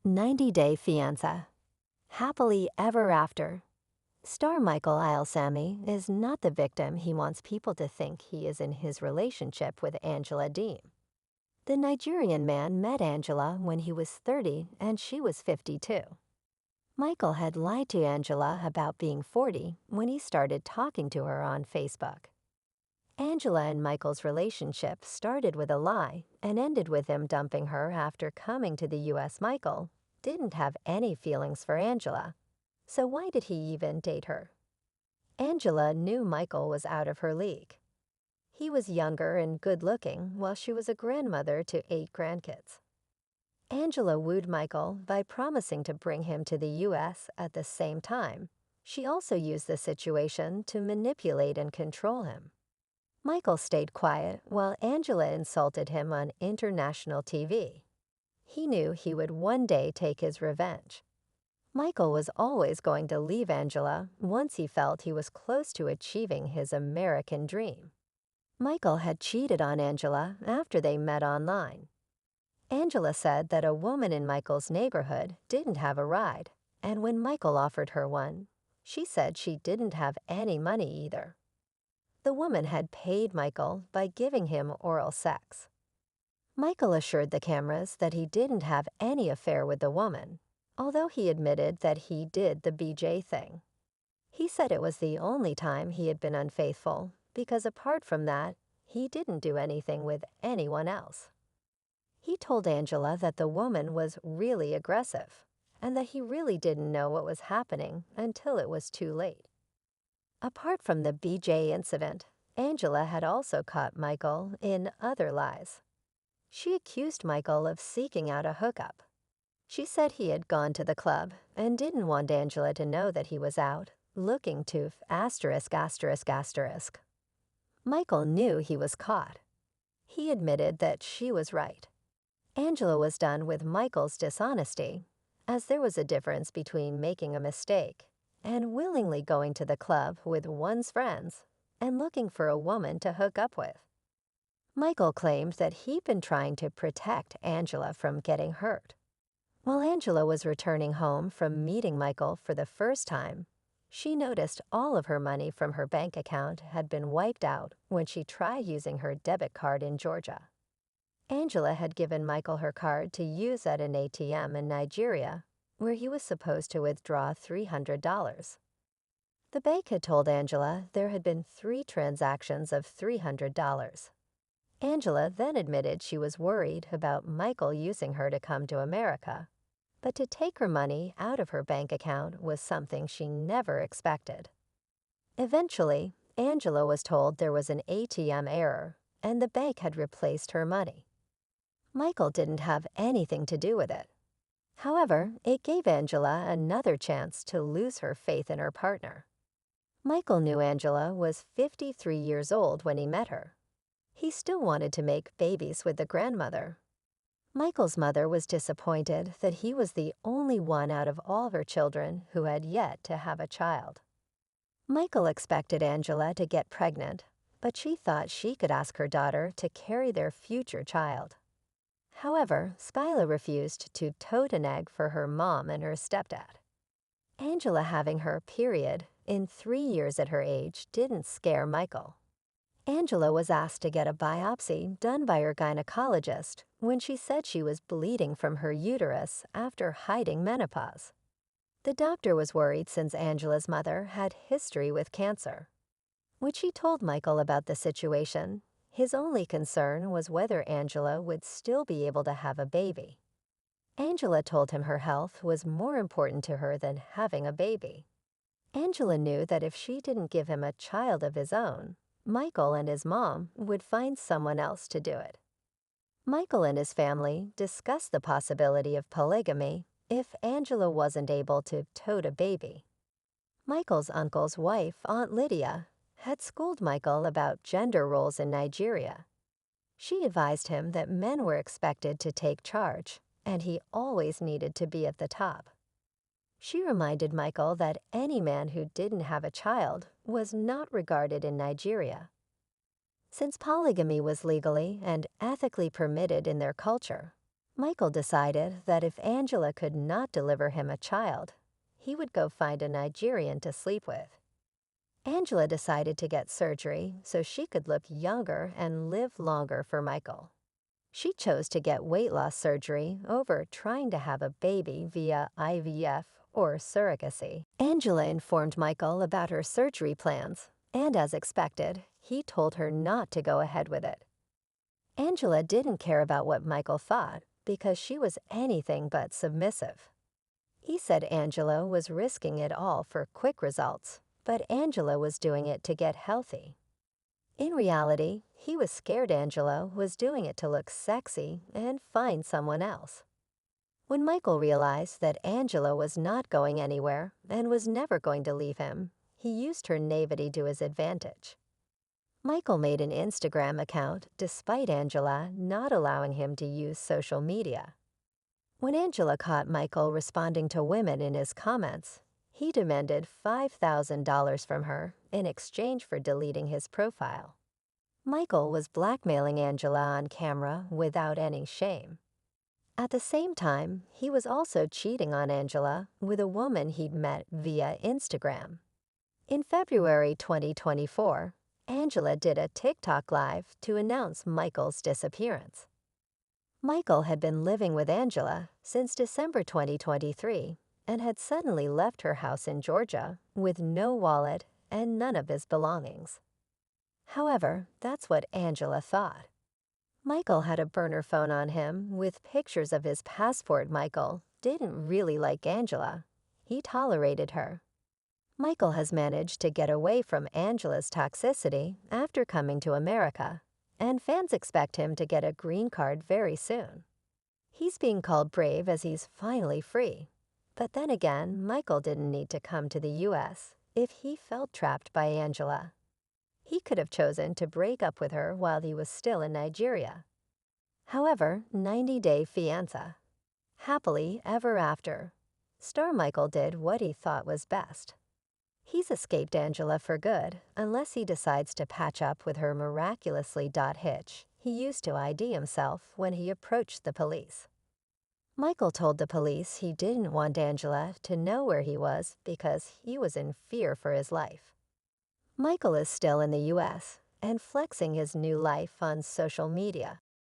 90-Day Fiancé. Happily Ever After. Star Michael Ilsamy is not the victim he wants people to think he is in his relationship with Angela Deem. The Nigerian man met Angela when he was 30 and she was 52. Michael had lied to Angela about being 40 when he started talking to her on Facebook. Angela and Michael's relationship started with a lie and ended with him dumping her after coming to the U.S. Michael didn't have any feelings for Angela, so why did he even date her? Angela knew Michael was out of her league. He was younger and good-looking while she was a grandmother to 8 grandkids. Angela wooed Michael by promising to bring him to the U.S. at the same time. She also used the situation to manipulate and control him. Michael stayed quiet while Angela insulted him on international TV. He knew he would one day take his revenge. Michael was always going to leave Angela once he felt he was close to achieving his American dream. Michael had cheated on Angela after they met online. Angela said that a woman in Michael's neighborhood didn't have a ride, and when Michael offered her one, she said she didn't have any money either. The woman had paid Michael by giving him oral sex. Michael assured the cameras that he didn't have any affair with the woman, although he admitted that he did the BJ thing. He said it was the only time he had been unfaithful, because apart from that, he didn't do anything with anyone else. He told Angela that the woman was really aggressive, and that he really didn't know what was happening until it was too late. Apart from the BJ incident, Angela had also caught Michael in other lies. She accused Michael of seeking out a hookup. She said he had gone to the club and didn't want Angela to know that he was out, looking to *****. Michael knew he was caught. He admitted that she was right. Angela was done with Michael's dishonesty, as there was a difference between making a mistake and willingly going to the club with one's friends and looking for a woman to hook up with. Michael claimed that he'd been trying to protect Angela from getting hurt. While Angela was returning home from meeting Michael for the first time, she noticed all of her money from her bank account had been wiped out when she tried using her debit card in Georgia. Angela had given Michael her card to use at an ATM in Nigeria, where he was supposed to withdraw $300. The bank had told Angela there had been 3 transactions of $300. Angela then admitted she was worried about Michael using her to come to America, but to take her money out of her bank account was something she never expected. Eventually, Angela was told there was an ATM error and the bank had replaced her money. Michael didn't have anything to do with it. However, it gave Angela another chance to lose her faith in her partner. Michael knew Angela was 53 years old when he met her. He still wanted to make babies with the grandmother. Michael's mother was disappointed that he was the only one out of all her children who had yet to have a child. Michael expected Angela to get pregnant, but she thought she could ask her daughter to carry their future child. However, Spila refused to tote an egg for her mom and her stepdad. Angela having her period in 3 years at her age didn't scare Michael. Angela was asked to get a biopsy done by her gynecologist when she said she was bleeding from her uterus after hiding menopause. The doctor was worried since Angela's mother had history with cancer. When she told Michael about the situation, his only concern was whether Angela would still be able to have a baby. Angela told him her health was more important to her than having a baby. Angela knew that if she didn't give him a child of his own, Michael and his mom would find someone else to do it. Michael and his family discussed the possibility of polygamy if Angela wasn't able to tote a baby. Michael's uncle's wife, Aunt Lydia, had schooled Michael about gender roles in Nigeria. She advised him that men were expected to take charge, and he always needed to be at the top. She reminded Michael that any man who didn't have a child was not regarded in Nigeria. Since polygamy was legally and ethically permitted in their culture, Michael decided that if Angela could not deliver him a child, he would go find a Nigerian to sleep with. Angela decided to get surgery so she could look younger and live longer for Michael. She chose to get weight loss surgery over trying to have a baby via IVF or surrogacy. Angela informed Michael about her surgery plans, and as expected, he told her not to go ahead with it. Angela didn't care about what Michael thought because she was anything but submissive. He said Angela was risking it all for quick results, but Angela was doing it to get healthy. In reality, he was scared Angela was doing it to look sexy and find someone else. When Michael realized that Angela was not going anywhere and was never going to leave him, he used her naivety to his advantage. Michael made an Instagram account despite Angela not allowing him to use social media. When Angela caught Michael responding to women in his comments, he demanded $5,000 from her in exchange for deleting his profile. Michael was blackmailing Angela on camera without any shame. At the same time, he was also cheating on Angela with a woman he'd met via Instagram. In February 2024, Angela did a TikTok live to announce Michael's disappearance. Michael had been living with Angela since December 2023 and had suddenly left her house in Georgia with no wallet and none of his belongings. However, that's what Angela thought. Michael had a burner phone on him with pictures of his passport. Michael didn't really like Angela. He tolerated her. Michael has managed to get away from Angela's toxicity after coming to America, and fans expect him to get a green card very soon. He's being called brave as he's finally free. But then again, Michael didn't need to come to the U.S. if he felt trapped by Angela. He could have chosen to break up with her while he was still in Nigeria. However, 90-Day Fiancé. Happily ever after. Star Michael did what he thought was best. He's escaped Angela for good, unless he decides to patch up with her miraculously. Hitch he used to ID himself when he approached the police. Michael told the police he didn't want Angela to know where he was because he was in fear for his life. Michael is still in the U.S. and flexing his new life on social media.